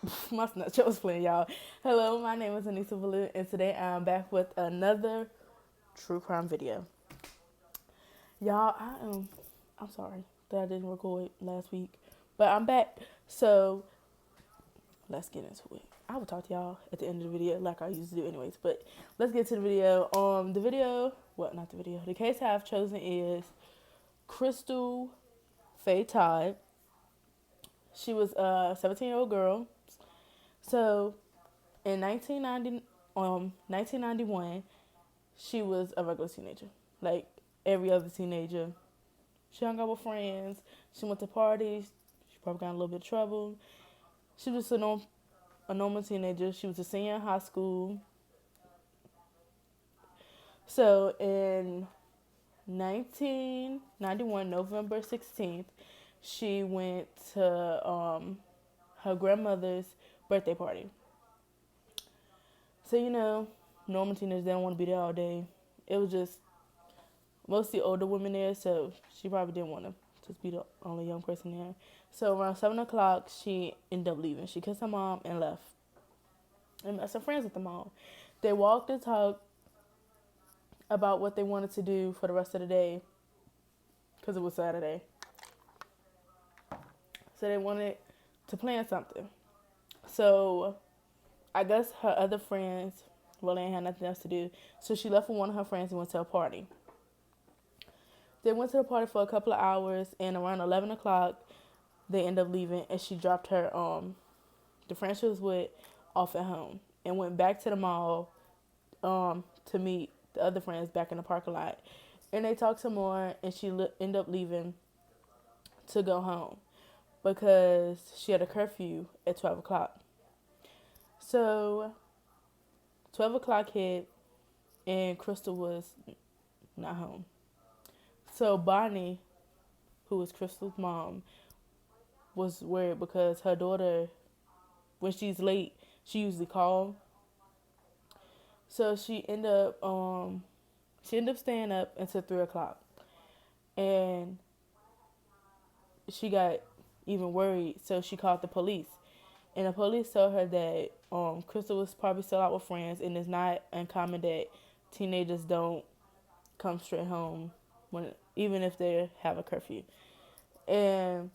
My Snapchat was playing, y'all. Hello, my name is Anissa Valu, and today I'm back with another true crime video. Y'all, I'm sorry that I didn't record last week, but I'm back. So let's get into it. I will talk to y'all at the end of the video like I used to do anyways, but let's get to the video. Not the video. The case I've chosen is Crystal Faye Todd. She was a 17-year-old girl. So in 1991, she was a regular teenager, like every other teenager. She hung out with friends. She went to parties. She probably got in a little bit of trouble. She was a normal teenager. She was a senior in high school. So in 1991, November 16th, she went to her grandmother's birthday party. So, normal teenagers, they don't want to be there all day. It was just mostly older women there, so she probably didn't want to just be the only young person there. So around 7 o'clock, she ended up leaving. She kissed her mom and left and met some friends with the mom. They walked and talked about what they wanted to do for the rest of the day because it was Saturday. So they wanted to plan something. So I guess her other friends, well, they ain't had nothing else to do. So she left with one of her friends and went to a party. They went to the party for a couple of hours, and around 11 o'clock, they ended up leaving, and she dropped her, the friend she was with, off at home, and went back to the mall, to meet the other friends back in the parking lot. And they talked some more, and she ended up leaving to go home because she had a curfew at 12 o'clock. So 12 o'clock hit, and Crystal was not home. So Bonnie, who was Crystal's mom, was worried because her daughter, when she's late, she usually calls. So she ended up staying up until 3 o'clock, and she got even worried. So she called the police, and the police told her that Crystal was probably still out with friends, and it's not uncommon that teenagers don't come straight home even if they have a curfew. And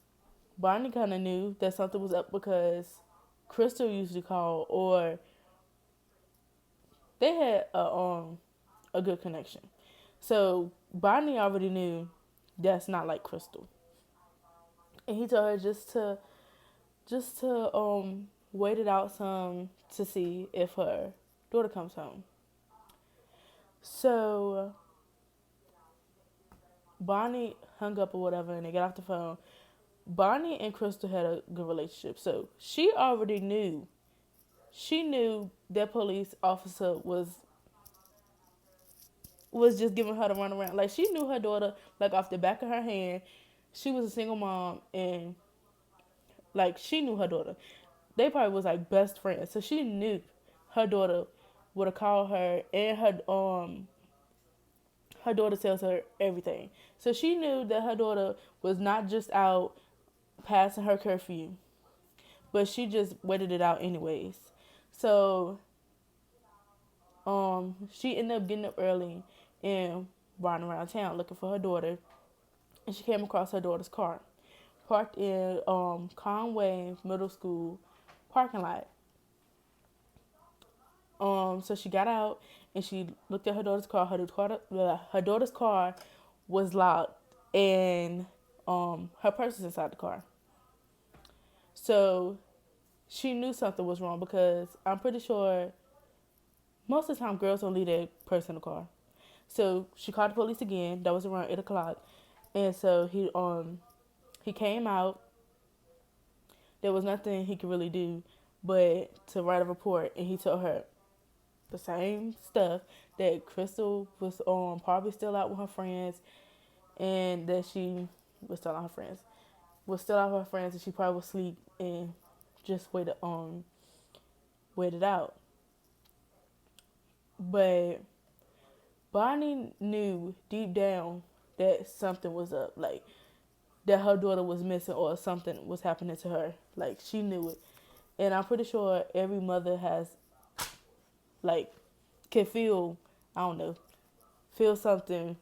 Bonnie kind of knew that something was up because Crystal usually called, or they had a good connection. So Bonnie already knew that's not like Crystal, and he told her just to wait it out some to see if her daughter comes home. So Bonnie hung up or whatever, and they got off the phone. Bonnie and Crystal had a good relationship, so she already knew. She knew that police officer was just giving her the runaround. Like, she knew her daughter like off the back of her hand. She was a single mom, and like, she knew her daughter. They probably was like best friends, so she knew her daughter would have called her, and her daughter tells her everything. So she knew that her daughter was not just out passing her curfew, but she just waited it out anyways. So she ended up getting up early and riding around town looking for her daughter, and she came across her daughter's car parked in Conway Middle School parking lot. So she got out and she looked at her daughter's car. Her daughter's car was locked, and her purse was inside the car. So she knew something was wrong because I'm pretty sure most of the time girls don't leave their purse in the car. So she called the police again. That was around 8 o'clock, and so he came out. There was nothing he could really do but to write a report, and he told her the same stuff, that Crystal was probably still out with her friends, and that she was still out with her friends. Was still out with her friends, and she probably was asleep and just waited out. But Bonnie knew deep down that something was up, like that her daughter was missing or something was happening to her. Like, she knew it. And I'm pretty sure every mother has, like, can feel, I don't know, feel something,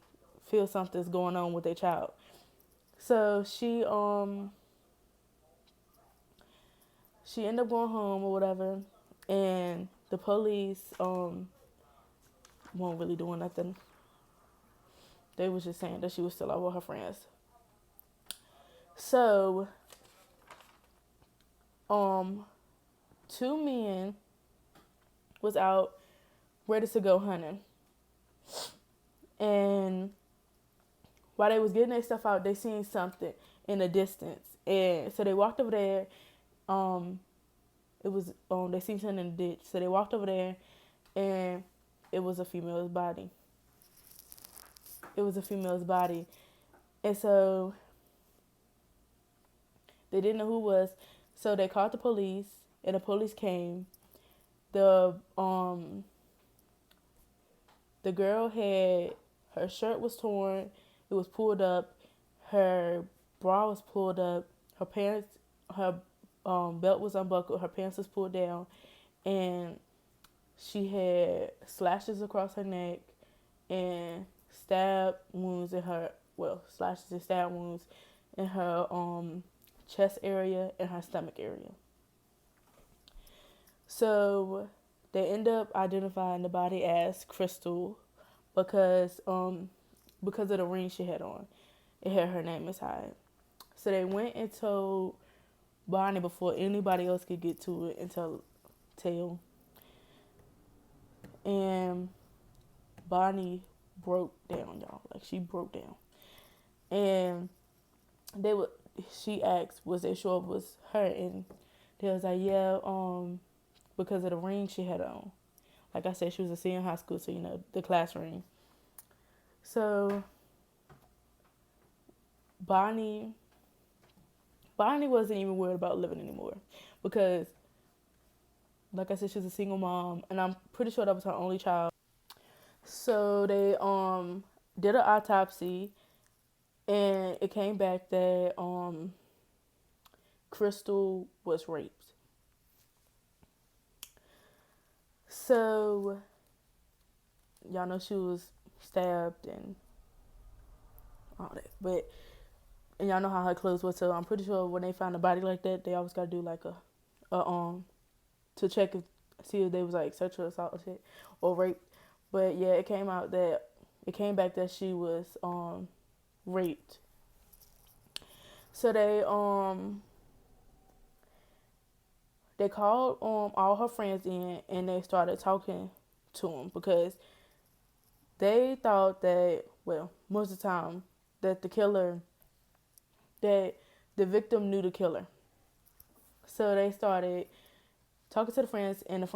feel something's going on with their child. So she ended up going home or whatever, and the police weren't really doing nothing. They was just saying that she was still out with her friends. So two men was out ready to go hunting, and while they was getting their stuff out, they seen something in the distance, and so they walked over there. It was they seen something in the ditch, so they walked over there, and it was a female's body. It was a female's body, and so they didn't know who it was. So they called the police, and the police came. The girl had, her shirt was torn, it was pulled up, her bra was pulled up, her pants, her belt was unbuckled, her pants was pulled down, and she had slashes across her neck and stab wounds in her, well, slashes and stab wounds in her chest area and her stomach area. So they end up identifying the body as Crystal because of the ring she had on. It had her name inside. So they went and told Bonnie before anybody else could get to it and tell. And Bonnie broke down, y'all. Like, she broke down. And she asked, was they sure it was her? And they was like, yeah, because of the ring she had on. Like I said, she was a senior in high school, so, you know, the class ring. So Bonnie wasn't even worried about living anymore because, like I said, she was a single mom, and I'm pretty sure that was her only child. So they did an autopsy, and it came back that Crystal was raped. So y'all know she was stabbed and all that, and y'all know how her clothes were. So I'm pretty sure when they found a body like that, they always gotta do like a to check see if they was like sexual assault or shit or rape. But yeah, it came back that she was raped. So they called all her friends in, and they started talking to them because they thought that, well, most of the time, that the victim knew the killer. So they started talking to the friends, and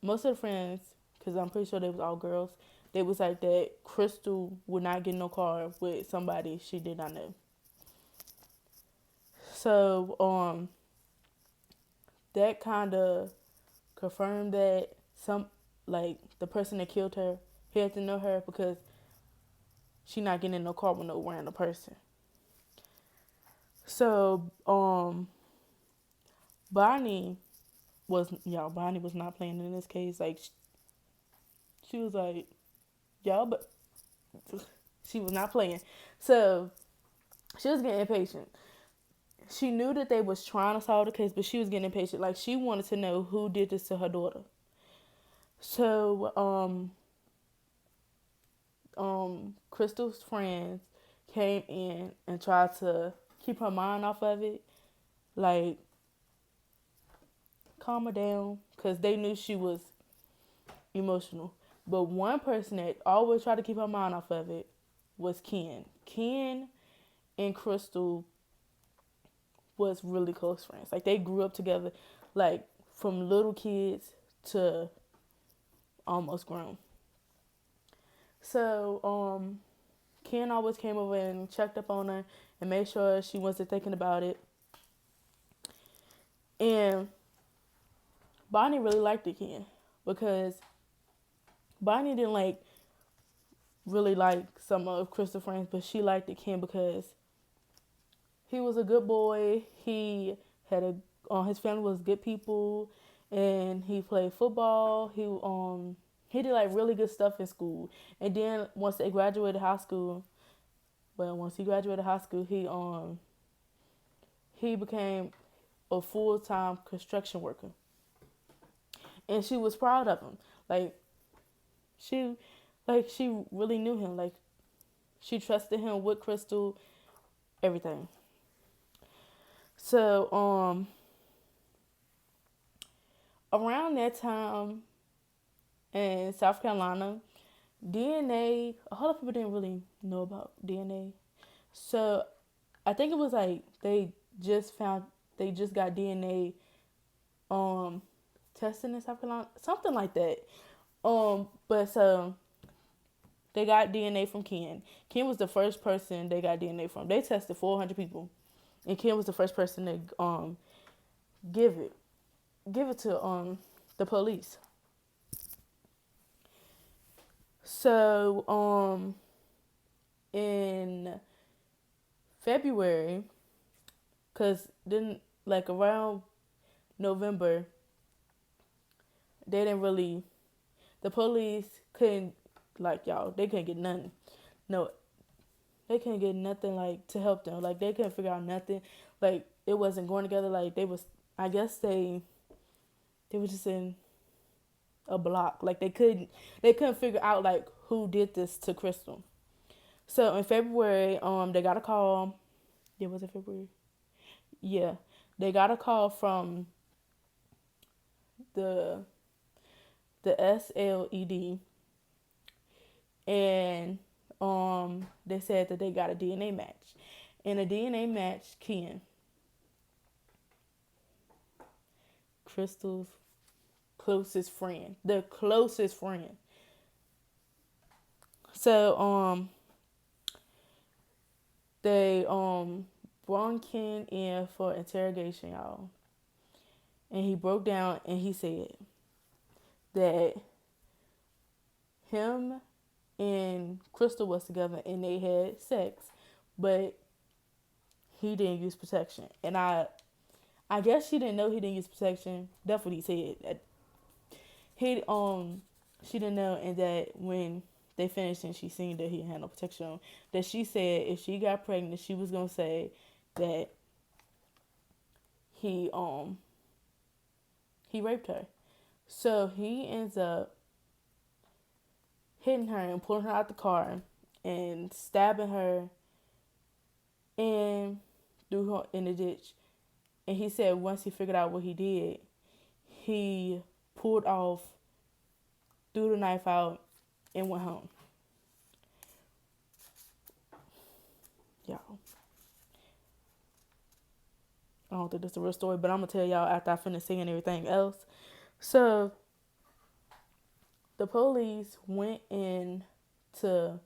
most of the friends, because I'm pretty sure they was all girls, they was like that Crystal would not get in no car with somebody she did not know. So that kind of confirmed that the person that killed her had to know her because she not getting in no car with no random person. So Bonnie was not playing in this case. Like, she was like, y'all, but she was not playing. So she was getting impatient. She knew that they was trying to solve the case, but she was getting impatient. Like, she wanted to know who did this to her daughter. So Crystal's friends came in and tried to keep her mind off of it, like, calm her down, because they knew she was emotional. But one person that always tried to keep her mind off of it was Ken. Ken and Crystal was really close friends. Like, they grew up together, like, from little kids to almost grown. So Ken always came over and checked up on her and made sure she wasn't thinking about it. And Bonnie really liked the Ken because Bonnie didn't really like some of Crystal's friends, but she liked the Ken because he was a good boy. He had his family was good people, and he played football. He did like really good stuff in school. And then once they graduated high school, once he graduated high school, he became a full-time construction worker, and she was proud of him. Like she, she really knew him. Like she trusted him with Crystal, everything. So around that time in South Carolina, DNA. A whole lot of people didn't really know about DNA. So I think it was like they just got DNA testing in South Carolina, something like that. But so they got DNA from Ken. Ken was the first person they got DNA from. They tested 400 people, and Ken was the first person to give it to the police. So in February, cause then like around November, they didn't really. The police couldn't they couldn't get nothing. No, they couldn't get nothing like to help them. Like they couldn't figure out nothing. Like it wasn't going together. Like they was. I guess they were just in a block. Like they couldn't figure out like who did this to Crystal. So in February, they got a call. Yeah, was it February? Yeah, they got a call from the SLED, and they said that they got a DNA match, and a DNA match Ken, Crystal's closest friend, the closest friend. So they brought Ken in for interrogation, y'all, and he broke down and he said that him and Crystal was together and they had sex, but he didn't use protection. And I guess she didn't know he didn't use protection. That's what he said. He she didn't know, and that when they finished and she seen that he had no protection on, that she said if she got pregnant, she was gonna say that he raped her. So he ends up hitting her and pulling her out the car and stabbing her and threw her in the ditch. And he said once he figured out what he did, he pulled off, threw the knife out, and went home. Y'all, I don't think that's a real story, but I'm going to tell y'all after I finish saying everything else. So the police went in to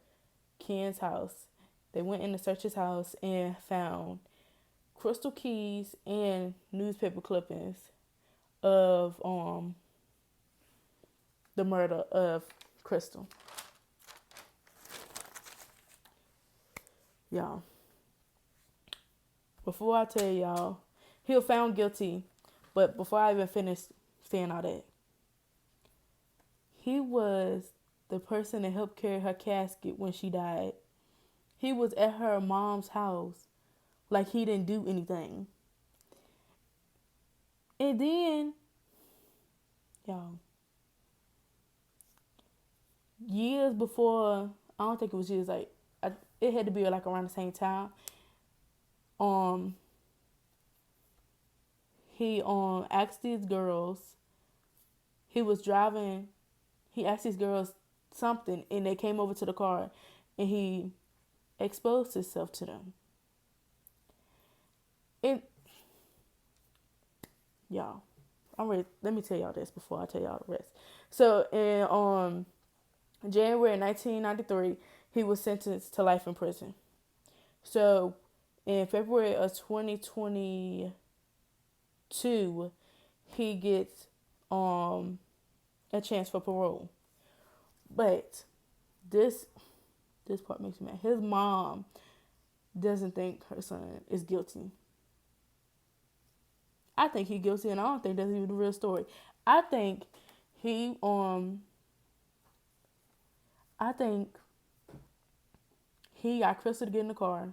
Ken's house. They went in to search his house and found crystal keys and newspaper clippings of the murder of Crystal. Y'all, before I tell y'all, he was found guilty, but before I even finish saying all that, he was the person that helped carry her casket when she died. He was at her mom's house like he didn't do anything. And then, y'all, years before, I don't think it was years, it had to be like around the same time. He asked these girls, he was driving, he asked these girls something, and they came over to the car, and he exposed himself to them. And y'all, I'm ready. Let me tell y'all this before I tell y'all the rest. So in January 1993, he was sentenced to life in prison. So in February of 2022, he gets a chance for parole. But this part makes me mad. His mom doesn't think her son is guilty. I think he guilty, and I don't think that's even the real story. I think he I think he got Crystal to get in the car.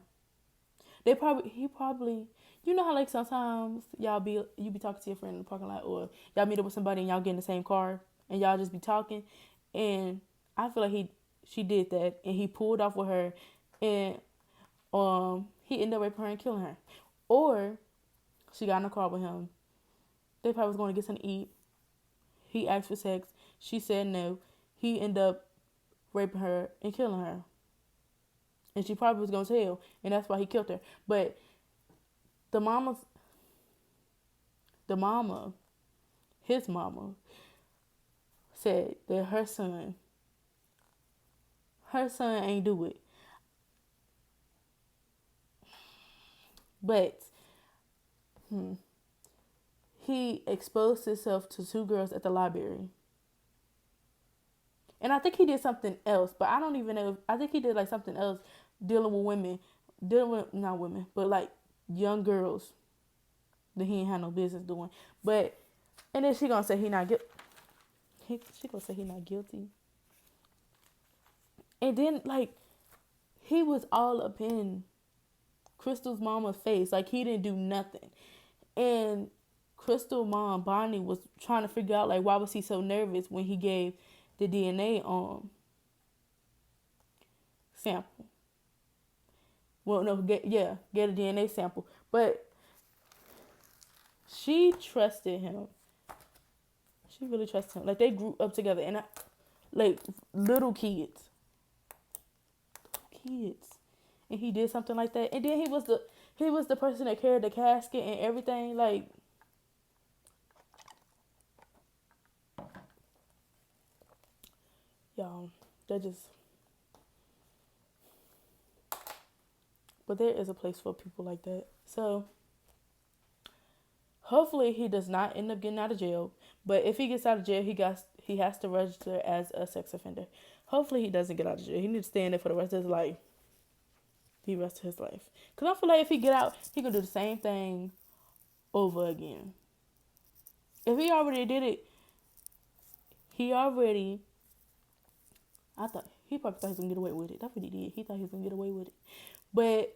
He probably, you know how like sometimes you be talking to your friend in the parking lot, or y'all meet up with somebody and y'all get in the same car and y'all just be talking, and I feel like she did that, and he pulled off with her, and he ended up raping her and killing her, or she got in the car with him. They probably was going to get something to eat. He asked for sex. She said no. He ended up raping her and killing her. And she probably was going to tell. And that's why he killed her. But the mama, his mama, said that her son ain't do it. But he exposed himself to 2 girls at the library. And I think he did something else, but I don't even know. I think he did like something else dealing with women, not women, but like young girls that he ain't had no business doing. But, and then she gonna say he not guilty. She gonna say he not guilty. And then like he was all up in Crystal's mama's face, like he didn't do nothing. And Crystal mom Bonnie was trying to figure out like why was he so nervous when he gave the DNA sample. Well, no, get a DNA sample, but she trusted him. She really trusted him. Like they grew up together, and like little kids, and he did something like that, and then he was the person that carried the casket and everything. Like, y'all, that just. But there is a place for people like that. So hopefully he does not end up getting out of jail. But if he gets out of jail, he has to register as a sex offender. Hopefully he doesn't get out of jail. He needs to stay in there for the rest of his life. The rest of his life. Because I feel like if he get out, he can do the same thing over again. If he already did it, I thought he probably thought he was gonna get away with it. That's what he did. He thought he was gonna get away with it. But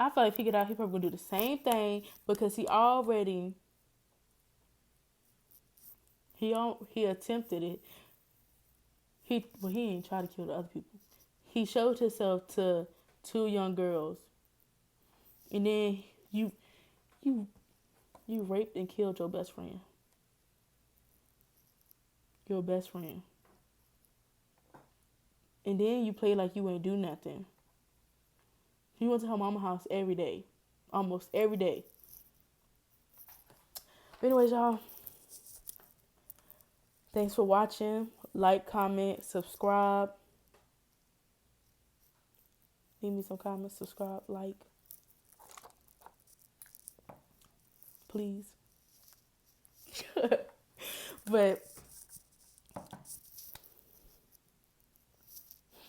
I feel like if he get out, he probably gonna do the same thing because he attempted it. He ain't try to kill the other people. He showed himself to 2 young girls, and then you raped and killed your best friend. Your best friend. And then you play like you ain't do nothing. He went to her mama's house every day. Almost every day. But anyways, y'all. Thanks for watching. Like, comment, subscribe. Leave me some comments, subscribe, like. Please. But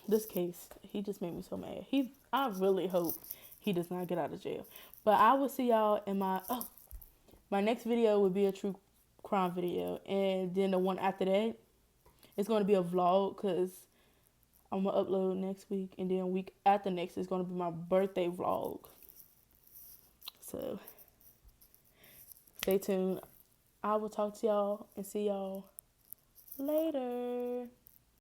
this case, he just made me so mad. I really hope he does not get out of jail. But I will see y'all in my next video will be a true crime video. And then the one after that, it's going to be a vlog because I'm going to upload next week. And then a week after next is going to be my birthday vlog. So, stay tuned. I will talk to y'all and see y'all later.